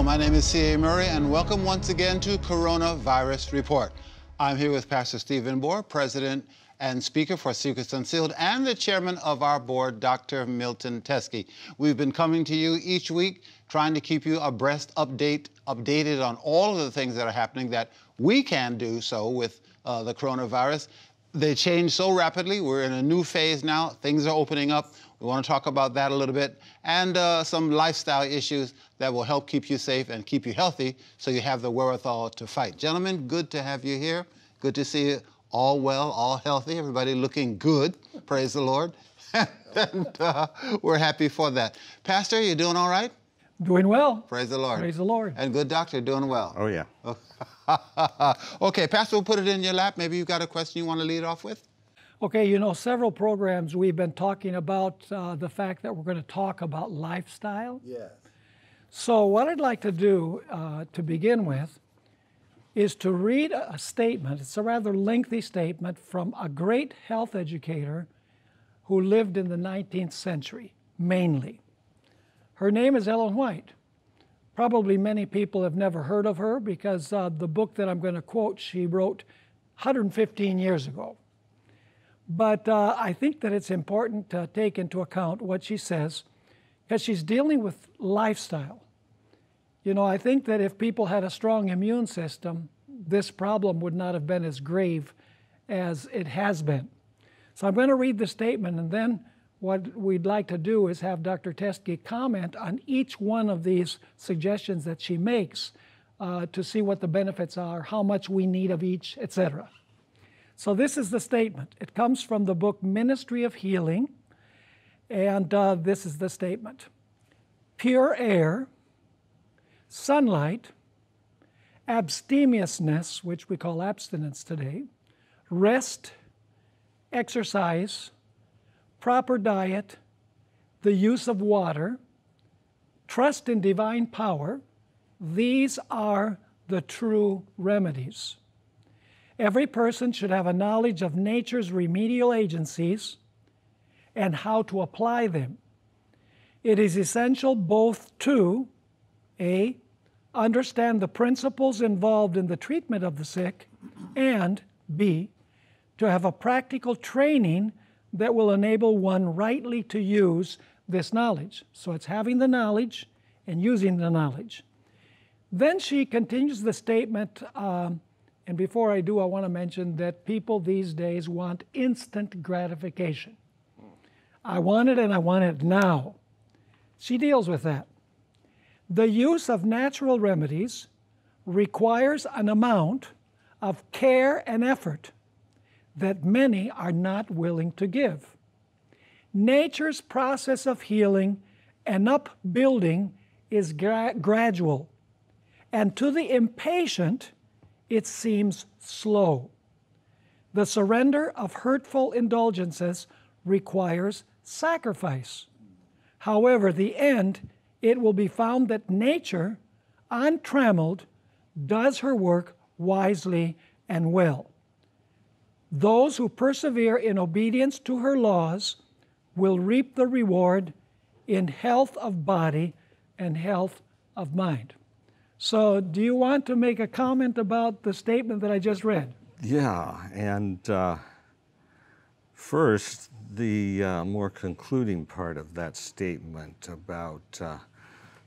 my name is C.A. Murray, and welcome once again to Coronavirus Report. I'm here with Pastor Stephen Bohr, President and Speaker for Secrets Unsealed, and the Chairman of our board, Dr. Milton Teske. We've been coming to you each week, trying to keep you abreast, updated on all of the things that are happening that we can do so with the coronavirus. They change so rapidly. We're in a new phase now. Things are opening up. We want to talk about that a little bit, and some lifestyle issues that will help keep you safe and keep you healthy so you have the wherewithal to fight. Gentlemen, good to have you here. Good to see you all well, all healthy, everybody looking good. Praise the Lord. And we're happy for that. Pastor, you doing all right? Doing well. Praise the Lord. Praise the Lord. And good doctor, doing well. Oh, yeah. Okay, Pastor, we'll put it in your lap. Maybe you've got a question you want to lead off with? Okay, you know, several programs we've been talking about the fact that we're going to talk about lifestyle. Yes. So what I'd like to do to begin with is to read a statement. It's a rather lengthy statement from a great health educator who lived in the 19th century, mainly. Her name is Ellen White. Probably many people have never heard of her because the book that I'm going to quote she wrote 115 years ago. But I think that it's important to take into account what she says because she's dealing with lifestyle. You know, I think that if people had a strong immune system, this problem would not have been as grave as it has been. So I'm going to read the statement, and then what we'd like to do is have Dr. Teske comment on each one of these suggestions that she makes to see what the benefits are, how much we need of each, etc. So this is the statement. It comes from the book Ministry of Healing, and this is the statement. Pure air, sunlight, abstemiousness, which we call abstinence today, rest, exercise, proper diet, the use of water, trust in divine power, these are the true remedies. Every person should have a knowledge of nature's remedial agencies and how to apply them. It is essential both to A, understand the principles involved in the treatment of the sick, and B, to have a practical training that will enable one rightly to use this knowledge. So it's having the knowledge and using the knowledge. Then she continues the statement, and before I do, I want to mention that people these days want instant gratification. I want it and I want it now. She deals with that. The use of natural remedies requires an amount of care and effort that many are not willing to give. Nature's process of healing and upbuilding is gradual, and to the impatient, it seems slow. The surrender of hurtful indulgences requires sacrifice. However, the end, it will be found that nature, untrammeled, does her work wisely and well. Those who persevere in obedience to her laws will reap the reward in health of body and health of mind. So do you want to make a comment about the statement that I just read? Yeah, and first, the more concluding part of that statement about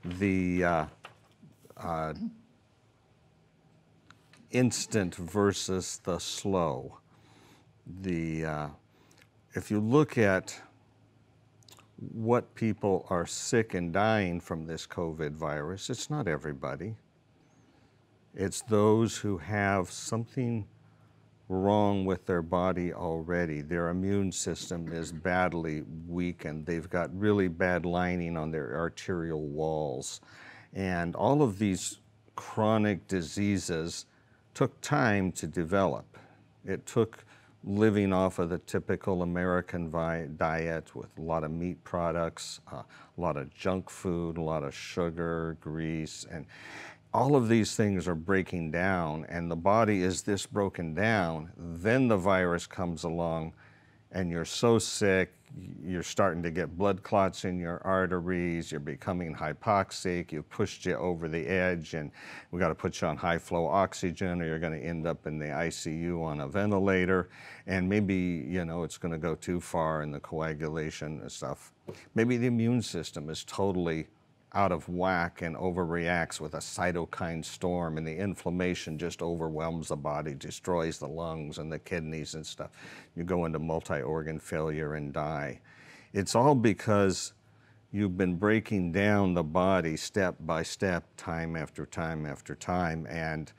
the instant versus the slow. If you look at what people are sick and dying from this COVID virus, it's not everybody. It's those who have something wrong with their body already. Their immune system is badly weakened. They've got really bad lining on their arterial walls. And all of these chronic diseases took time to develop. It took living off of the typical American diet with a lot of meat products, a lot of junk food, a lot of sugar, grease, and all of these things are breaking down, and the body is this broken down. Then the virus comes along and you're so sick, you're starting to get blood clots in your arteries, you're becoming hypoxic, you've pushed you over the edge, and we got to put you on high flow oxygen, or you're going to end up in the ICU on a ventilator, and maybe, you know, it's going to go too far in the coagulation and stuff. Maybe the immune system is totally out of whack and overreacts with a cytokine storm, and the inflammation just overwhelms the body, destroys the lungs and the kidneys and stuff. You go into multi-organ failure and die. It's all because you've been breaking down the body step by step, time after time after time. And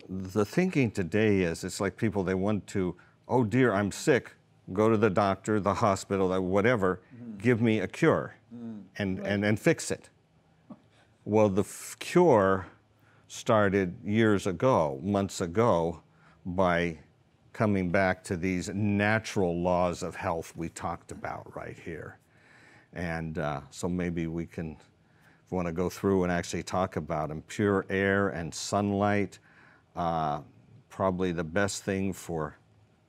the thinking today is, it's like people, they want to, oh dear, I'm sick, go to the doctor, the hospital, whatever, give me a cure. And fix it. Well, the cure started years ago, months ago, by coming back to these natural laws of health we talked about right here. And so maybe we can, if we want to go through and actually talk about them, pure air and sunlight, probably the best thing for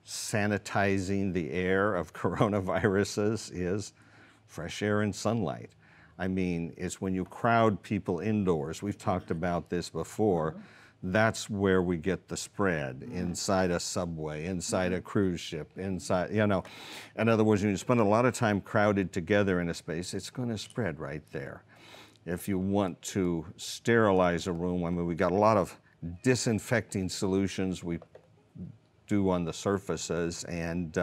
sanitizing the air of coronaviruses is fresh air and sunlight. I mean, it's when you crowd people indoors, we've talked about this before, that's where we get the spread, inside a subway, inside a cruise ship, inside, you know. In other words, when you spend a lot of time crowded together in a space, it's going to spread right there. If you want to sterilize a room, I mean, we got a lot of disinfecting solutions we do on the surfaces, and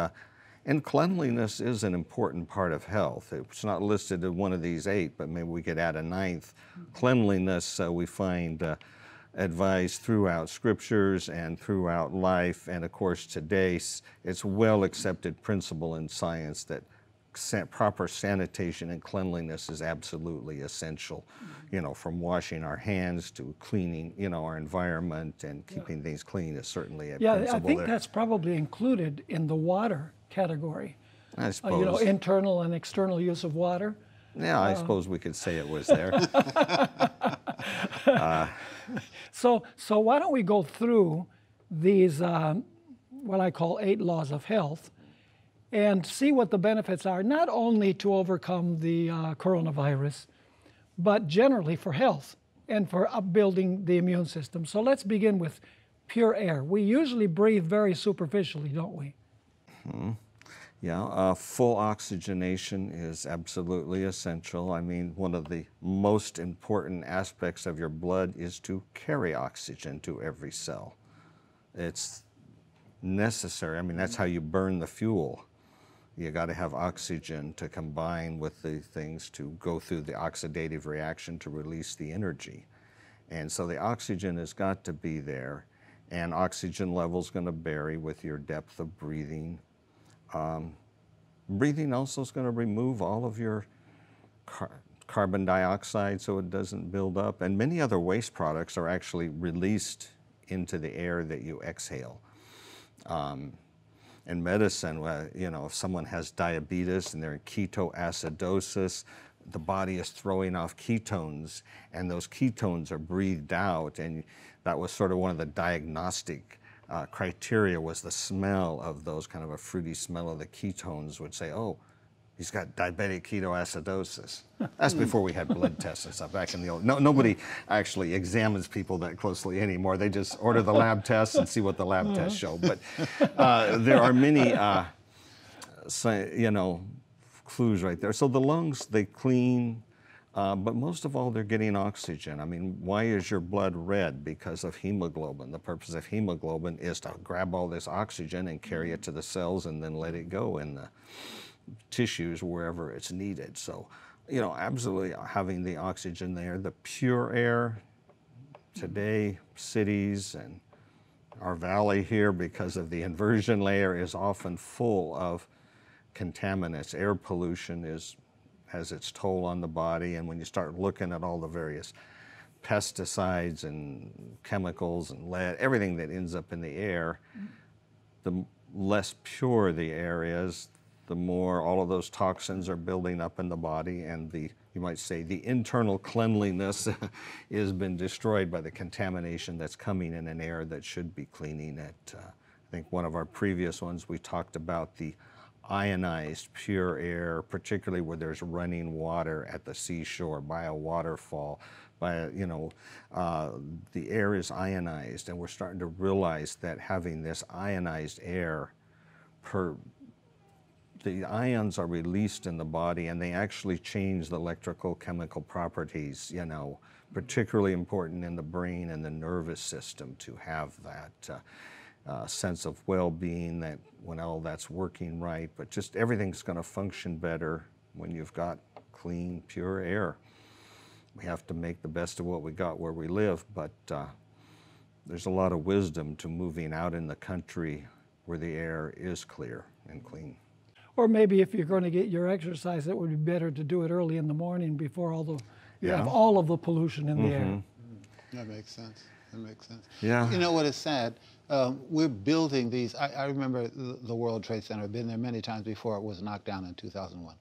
cleanliness is an important part of health. It's not listed in one of these 8, but maybe we could add a 9th. Cleanliness, we find advised throughout scriptures and throughout life. And of course, today, it's well accepted principle in science that proper sanitation and cleanliness is absolutely essential. You know, from washing our hands to cleaning, you know, our environment, and keeping things clean is certainly a principle. Yeah, I think that's probably included in the water category. I suppose. You know, internal and external use of water. Yeah, I suppose we could say it was there. So why don't we go through these, what I call 8 laws of health, and see what the benefits are, not only to overcome the coronavirus, but generally for health and for upbuilding the immune system. So let's begin with pure air. We usually breathe very superficially, don't we? Yeah, full oxygenation is absolutely essential. I mean, one of the most important aspects of your blood is to carry oxygen to every cell. It's necessary. I mean, that's how you burn the fuel. You got to have oxygen to combine with the things to go through the oxidative reaction to release the energy. And so the oxygen has got to be there, and oxygen level is going to vary with your depth of breathing. Breathing also is going to remove all of your carbon dioxide so it doesn't build up. And many other waste products are actually released into the air that you exhale. In medicine, you know, if someone has diabetes and they're in ketoacidosis, the body is throwing off ketones, and those ketones are breathed out. And that was sort of one of the diagnostic criteria, was the smell of those, kind of a fruity smell of the ketones would say, oh, he's got diabetic ketoacidosis. That's before we had blood tests and stuff back in the old. Nobody actually examines people that closely anymore. They just order the lab tests and see what the lab tests show. But there are many, you know, clues right there. So the lungs, they clean, but most of all, they're getting oxygen. I mean, why is your blood red? Because of hemoglobin. The purpose of hemoglobin is to grab all this oxygen and carry it to the cells and then let it go in the tissues wherever it's needed. So, you know, absolutely having the oxygen there. The pure air, today, cities and our valley here, because of the inversion layer, is often full of contaminants. Air pollution has its toll on the body, and when you start looking at all the various pesticides and chemicals and lead, everything that ends up in the air, the less pure the air is, the more all of those toxins are building up in the body, and you might say, the internal cleanliness has been destroyed by the contamination that's coming in an air that should be cleaning it. I think one of our previous ones, we talked about the ionized, pure air, particularly where there's running water at the seashore, by a waterfall, the air is ionized, and we're starting to realize that having this ionized air, the ions are released in the body, and they actually change the electrical chemical properties, particularly important in the brain and the nervous system to have that sense of well-being, that when all that's working right, but just everything's going to function better when you've got clean, pure air. We have to make the best of what we got where we live, but there's a lot of wisdom to moving out in the country where the air is clear and clean. Or maybe if you're going to get your exercise, it would be better to do it early in the morning before you have all of the pollution in the air. That makes sense. That makes sense. Yeah. You know what is sad? We're building these. I remember the World Trade Center. I've been there many times before it was knocked down in 2001.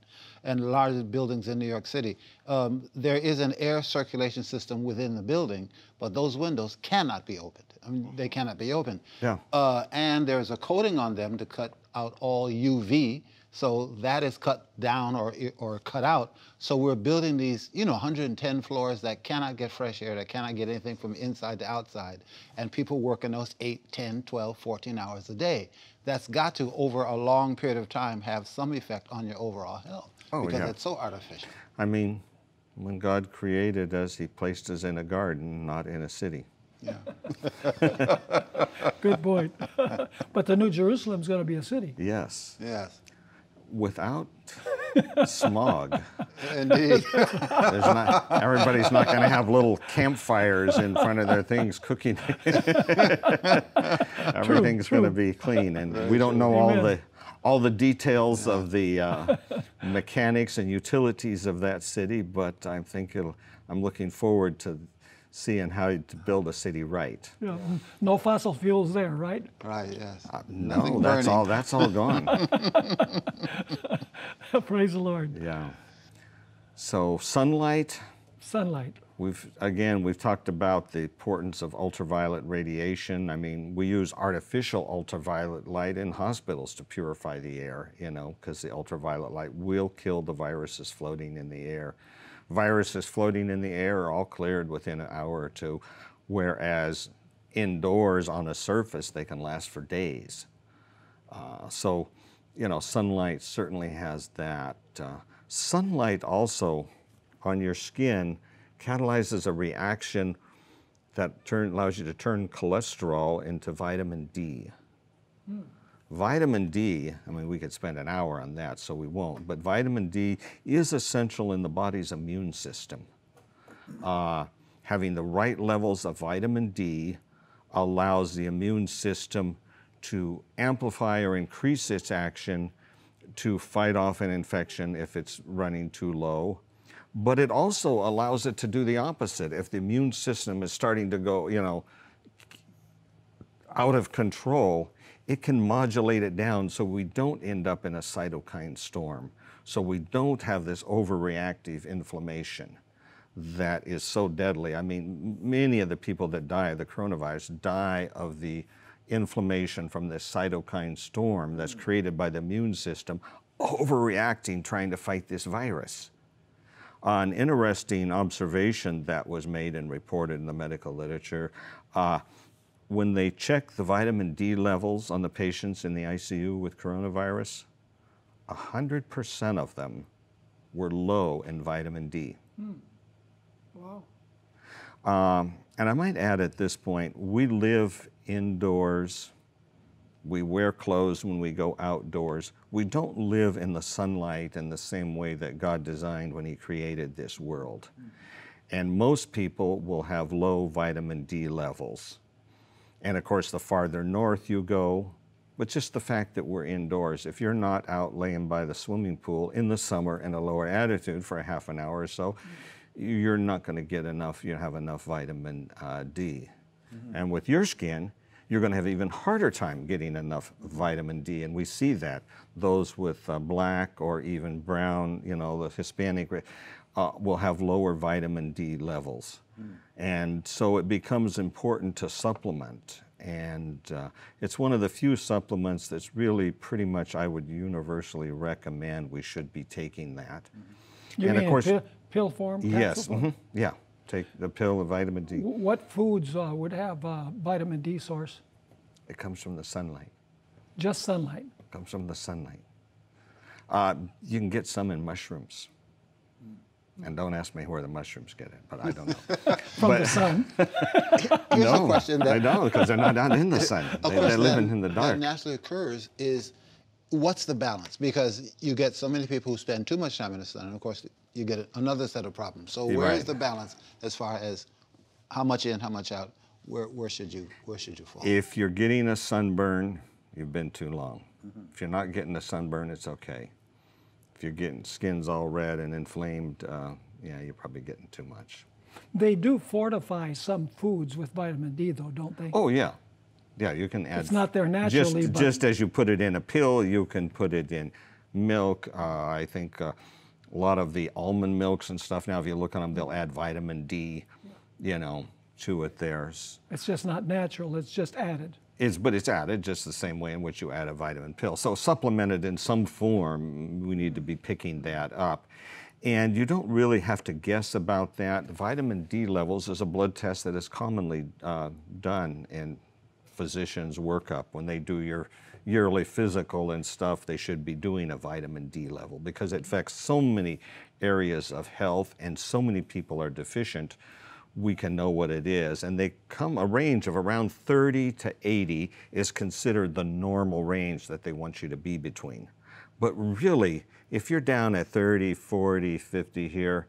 And large buildings in New York City. There is an air circulation system within the building, but those windows cannot be opened. I mean, they cannot be opened. Yeah. And there's a coating on them to cut out all UV. So that is cut down or cut out. So we're building these, 110 floors that cannot get fresh air, that cannot get anything from inside to outside. And people work in those 8, 10, 12, 14 hours a day. That's got to, over a long period of time, have some effect on your overall health. Because it's so artificial. I mean, when God created us, He placed us in a garden, not in a city. Yeah. Good point. But the New Jerusalem's going to be a city. Yes. Yes. Without smog. Indeed. Everybody's not going to have little campfires in front of their things cooking. Everything's going to be clean, and we don't know all the details of the mechanics and utilities of that city, but I think I'm looking forward to seeing how to build a city right. Yeah. No fossil fuels there, right? Right, yes. No, that's all gone. Praise the Lord. Yeah. So sunlight. Sunlight. We've talked about the importance of ultraviolet radiation. I mean, we use artificial ultraviolet light in hospitals to purify the air, because the ultraviolet light will kill the viruses floating in the air. Viruses floating in the air are all cleared within an hour or two, whereas indoors on a surface, they can last for days. So, sunlight certainly has that. Sunlight also on your skin catalyzes a reaction that allows you to turn cholesterol into vitamin D. Vitamin D, I mean, we could spend an hour on that, so we won't, but vitamin D is essential in the body's immune system. Having the right levels of vitamin D allows the immune system to amplify or increase its action to fight off an infection if it's running too low. But it also allows it to do the opposite. If the immune system is starting to go, out of control, it can modulate it down so we don't end up in a cytokine storm. So we don't have this overreactive inflammation that is so deadly. I mean, many of the people that die of the coronavirus die of the inflammation from this cytokine storm that's created by the immune system overreacting, trying to fight this virus. An interesting observation that was made and reported in the medical literature, when they checked the vitamin D levels on the patients in the ICU with coronavirus, 100% of them were low in vitamin D. Wow. And I might add at this point, we live indoors. We wear clothes when we go outdoors. We don't live in the sunlight in the same way that God designed when He created this world. And most people will have low vitamin D levels. And of course, the farther north you go, but just the fact that we're indoors, if you're not out laying by the swimming pool in the summer in a lower altitude for a half an hour or so, you're not going to get enough, have enough vitamin D. And with your skin, you're going to have an even harder time getting enough vitamin D. And we see that. Those with black or even brown, the Hispanic, will have lower vitamin D levels. And so it becomes important to supplement. And it's one of the few supplements that's really pretty much, I would universally recommend we should be taking that. You and mean of course, pill form? yes, capsule form? yeah, take the pill of vitamin D. What foods would have vitamin D source? It comes from the sunlight. Just sunlight. It comes from the sunlight. You can get some in mushrooms. And don't ask me where the mushrooms get it, but I don't know. From the sun. Here's a No, question that I don't, because they're not out in the sun. of They're course, living then, in the that dark. naturally occurs is what's the balance? Because you get so many people who spend too much time in the sun, and of course you get another set of problems. So You're where is right. the balance as far as how much in, how much out? Where should you fall? If you're getting a sunburn, you've been too long. If you're not getting a sunburn, it's okay. If you're getting skin's all red and inflamed, yeah, you're probably getting too much. They do fortify some foods with vitamin D, though, don't they? Oh, yeah. Yeah, you can add. It's not there naturally, but Just as you put it in a pill, you can put it in milk. I think a lot of the almond milks and stuff now, if you look on them, they'll add vitamin D, to it there. it's just not natural. It's just added. But it's added just the same way in which you add a vitamin pill. So supplemented in some form, we need to be picking that up. And you don't really have to guess about that. Vitamin D levels is a blood test that is commonly done in physicians' workup. When they do your yearly physical and stuff, they should be doing a vitamin D level because it affects so many areas of health and so many people are deficient. We can know what it is. And they come, a range of around 30 to 80 is considered the normal range that they want you to be between. But really, if you're down at 30, 40, 50 here,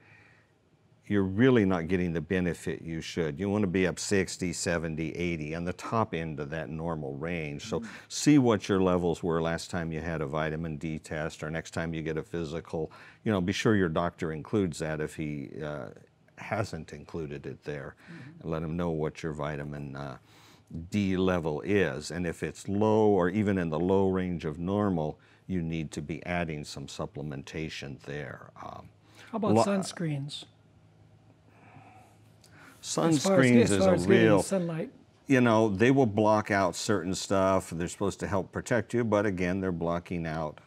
you're really not getting the benefit you should. You want to be up 60, 70, 80, on the top end of that normal range. So see what your levels were last time you had a vitamin D test or next time you get a physical. Be sure your doctor includes that if he hasn't included it there. And let him know what your vitamin D level is. And if it's low or even in the low range of normal, you need to be adding some supplementation there. How about sunscreens? Sunscreens is a real, sunlight. they will block out certain stuff. They're supposed to help protect you, but again, they're blocking out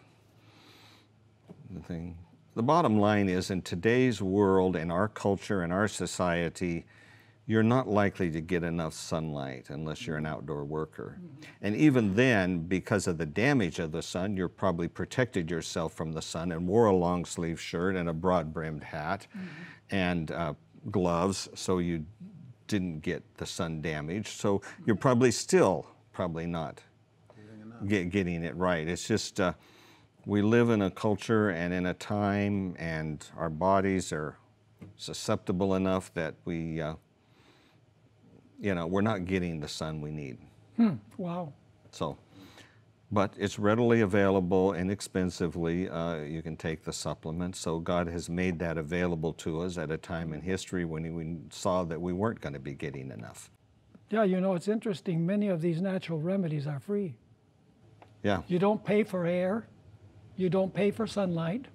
the thing. The bottom line is, in today's world, in our culture, in our society, you're not likely to get enough sunlight unless you're an outdoor worker. And even then, because of the damage of the sun, you're probably protected yourself from the sun and wore a long sleeve shirt and a broad brimmed hat and gloves so you didn't get the sun damage. So you're probably still not getting it right. It's just, we live in a culture and in a time and our bodies are susceptible enough that we, we're not getting the sun we need. Wow. So, but it's readily available inexpensively. You can take the supplement. So God has made that available to us at a time in history when we saw that we weren't going to be getting enough. Yeah, it's interesting. Many of these natural remedies are free. Yeah. You don't pay for air. You don't pay for sunlight.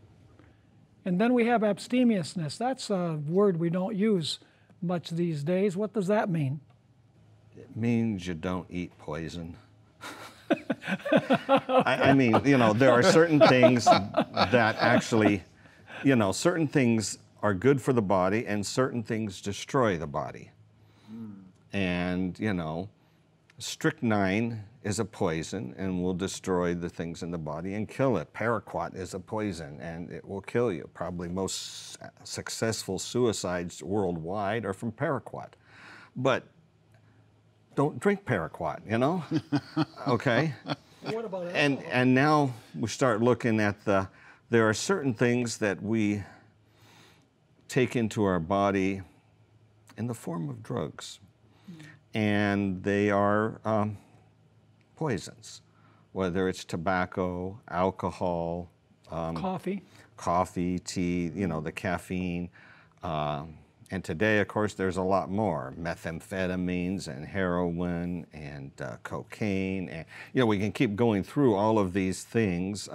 And then we have abstemiousness. That's a word we don't use much these days. What does that mean? It means you don't eat poison. I mean, there are certain things that actually, certain things are good for the body and certain things destroy the body. And, strychnine is a poison and will destroy the things in the body and kill it. Paraquat is a poison and it will kill you. Probably most successful suicides worldwide are from paraquat. But don't drink paraquat, Okay? What about alcohol? And now we start looking at there are certain things that we take into our body in the form of drugs. And they are poisons, whether it's tobacco, alcohol, coffee, tea, the caffeine. And today, of course, there's a lot more, methamphetamines and heroin and cocaine. And, we can keep going through all of these things.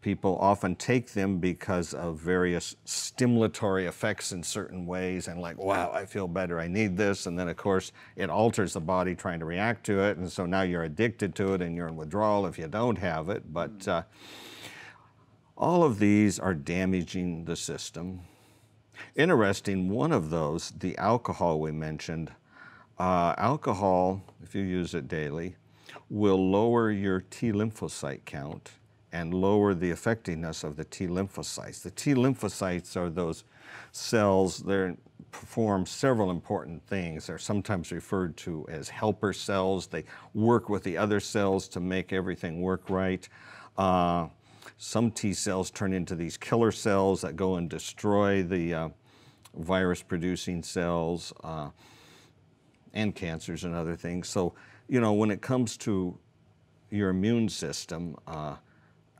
People often take them because of various stimulatory effects in certain ways and like, wow, I feel better, I need this. And then of course it alters the body trying to react to it. And so now you're addicted to it and you're in withdrawal if you don't have it. But all of these are damaging the system. Interesting, one of those, the alcohol we mentioned, alcohol, if you use it daily, will lower your T lymphocyte count and lower the effectiveness of the T lymphocytes. The T lymphocytes are those cells that perform several important things. They're sometimes referred to as helper cells. They work with the other cells to make everything work right. Some T cells turn into these killer cells that go and destroy the virus-producing cells and cancers and other things. So, you know, when it comes to your immune system,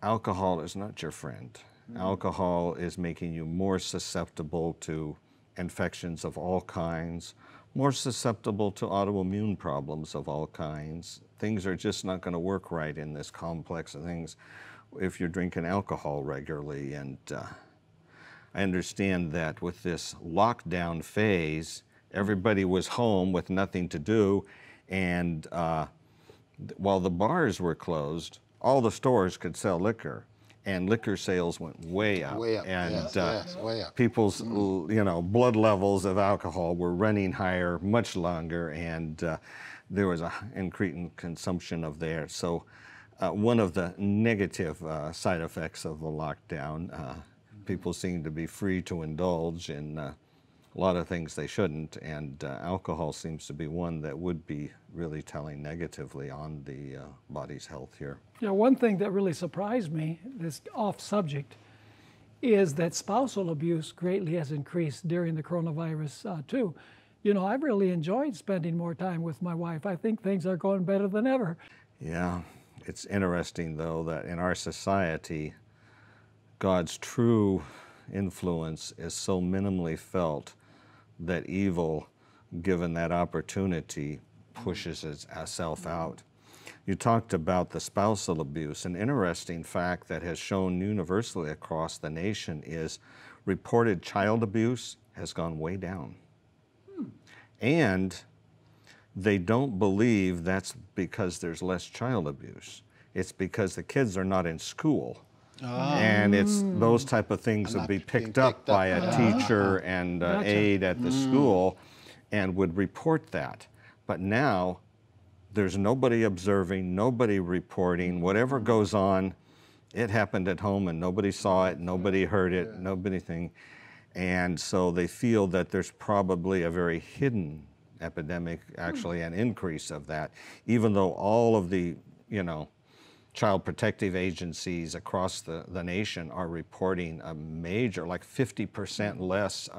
alcohol is not your friend. Alcohol is making you more susceptible to infections of all kinds, more susceptible to autoimmune problems of all kinds. Things are just not going to work right in this complex of things if you're drinking alcohol regularly. And I understand that with this lockdown phase, everybody was home with nothing to do, and while the bars were closed, all the stores could sell liquor, and liquor sales went way up. Way up, and yes, way up. People's you know, blood levels of alcohol were running higher much longer, and there was an increasing consumption of there. So one of the negative side effects of the lockdown, people seem to be free to indulge in a lot of things they shouldn't, and alcohol seems to be one that would be really telling negatively on the body's health here. Yeah, one thing that really surprised me, this off subject, is that spousal abuse greatly has increased during the coronavirus too. You know, I've really enjoyed spending more time with my wife. I think things are going better than ever. Yeah, it's interesting though that in our society, God's true influence is so minimally felt that evil, given that opportunity, pushes itself out. You talked about the spousal abuse. An interesting fact that has shown universally across the nation is reported child abuse has gone way down. And they don't believe that's because there's less child abuse. It's because the kids are not in school. And it's those type of things would be picked up by a teacher and aide at the school and would report that. But now there's nobody observing, nobody reporting. Whatever goes on, it happened at home and nobody saw it, nobody heard it, nobody thing. And so they feel that there's probably a very hidden epidemic, actually an increase of that, even though all of the, you know, child protective agencies across the nation are reporting a major, like 50% less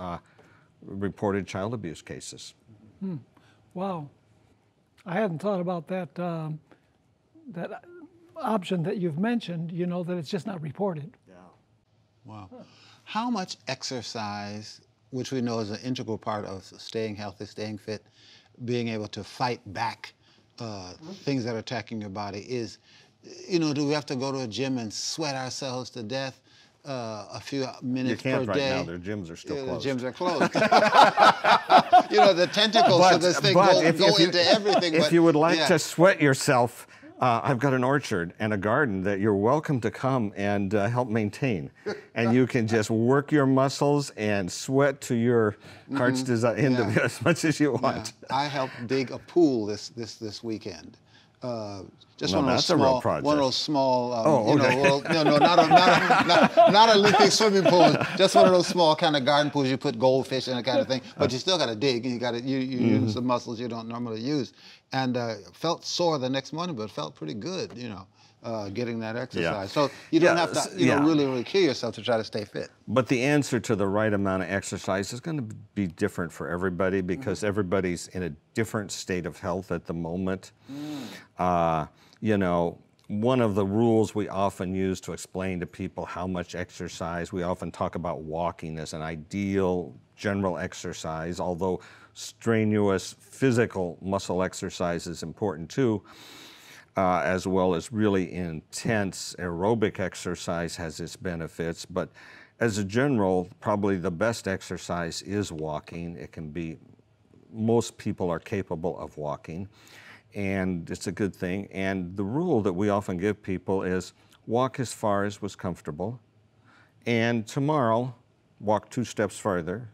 reported child abuse cases. Wow. I hadn't thought about that, that option that you've mentioned, you know, that it's just not reported. Yeah. Wow. How much exercise, which we know is an integral part of staying healthy, staying fit, being able to fight back things that are attacking your body is, you know, do we have to go to a gym and sweat ourselves to death a few minutes per day? You can't right now, their gyms are still closed. The gyms are closed. You know, the tentacles of this thing go into everything. If you would like to sweat yourself, I've got an orchard and a garden that you're welcome to come and help maintain. And you can just work your muscles and sweat to your heart's end of it as much as you want. Yeah. I helped dig a pool this weekend. Just no, one of those that's a real project. One of those small, okay. you know, well, no, not a Olympic swimming pool. Just one of those small kind of garden pools. You put goldfish in and kind of thing, but you still got to dig, and you got to use some muscles you don't normally use. And felt sore the next morning, but felt pretty good, you know, getting that exercise. Yeah. So you don't have to, you know, really kill yourself to try to stay fit. But the answer to the right amount of exercise is going to be different for everybody because everybody's in a different state of health at the moment. You know, one of the rules we often use to explain to people how much exercise, we often talk about walking as an ideal general exercise, although strenuous physical muscle exercise is important too. as well as really intense aerobic exercise has its benefits. But as a general, probably the best exercise is walking. It can be, most people are capable of walking, and it's a good thing. And the rule that we often give people is walk as far as was comfortable, and tomorrow walk 2 steps farther.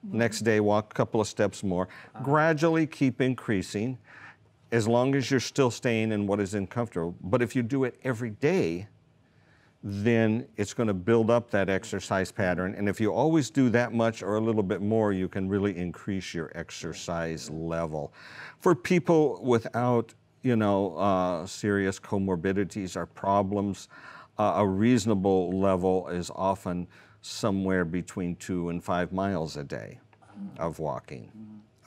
Next day, walk a couple of steps more. Gradually keep increasing as long as you're still staying in what is uncomfortable. But if you do it every day, then it's going to build up that exercise pattern. And if you always do that much or a little bit more, you can really increase your exercise level. For people without, serious comorbidities or problems, a reasonable level is often somewhere between 2 and 5 miles a day of walking.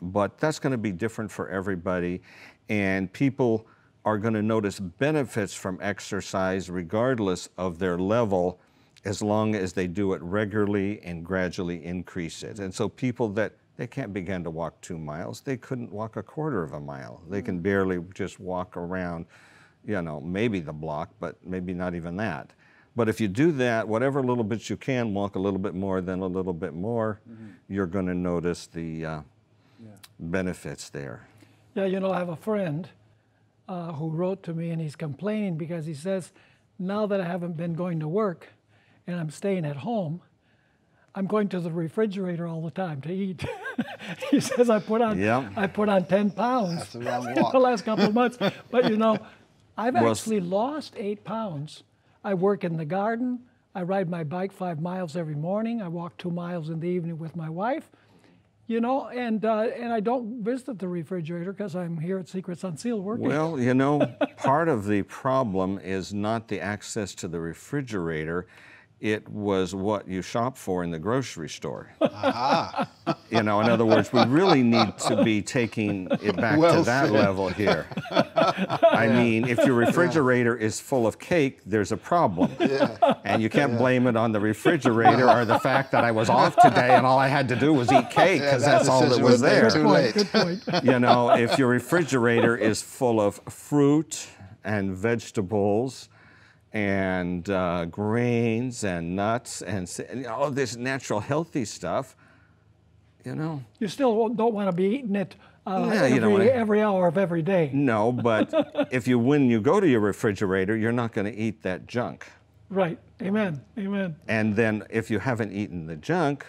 But that's going to be different for everybody, and people are going to notice benefits from exercise regardless of their level, as long as they do it regularly and gradually increase it. And so people that they can't begin to walk 2 miles, they couldn't walk a quarter of a mile. They can barely just walk around, maybe the block, but maybe not even that. But if you do that, whatever little bits you can, walk a little bit more, then a little bit more, you're going to notice the benefits there. Yeah, I have a friend who wrote to me, and he's complaining because he says, now that I haven't been going to work and I'm staying at home, I'm going to the refrigerator all the time to eat. He says I put on 10 pounds That's the wrong walk. the last couple of months. But I've actually lost 8 pounds. I work in the garden. I ride my bike 5 miles every morning. I walk 2 miles in the evening with my wife. And I don't visit the refrigerator because I'm here at Secrets Unsealed working. Well, part of the problem is not the access to the refrigerator. It was what you shop for in the grocery store. Aha. In other words, we really need to be taking it back to that level here. I mean, if your refrigerator is full of cake, there's a problem. And you can't blame it on the refrigerator or the fact that I was off today and all I had to do was eat cake, because that's all that was there. Too late. Good point. If your refrigerator is full of fruit and vegetables and grains and nuts and all of this natural healthy stuff, You still don't want to be eating it every hour of every day. No, but when you go to your refrigerator, you're not going to eat that junk. Right. Amen. Amen. And then if you haven't eaten the junk,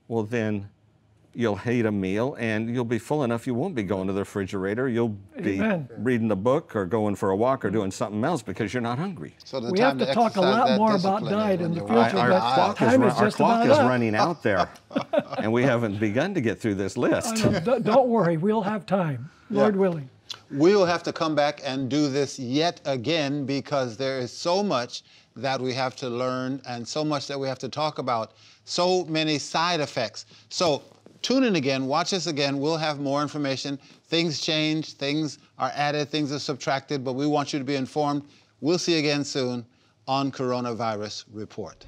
well, then you'll eat a meal and you'll be full enough. You won't be going to the refrigerator. You'll be reading a book or going for a walk or doing something else because you're not hungry. So we have to talk a lot more about diet in the future. Our clock is running out there, and we haven't begun to get through this list. Don't worry, we'll have time, Lord willing. We will have to come back and do this yet again, because there is so much that we have to learn and so much that we have to talk about, so many side effects. So tune in again, watch us again. We'll have more information. Things change, things are added, things are subtracted, but we want you to be informed. We'll see you again soon on Coronavirus Report.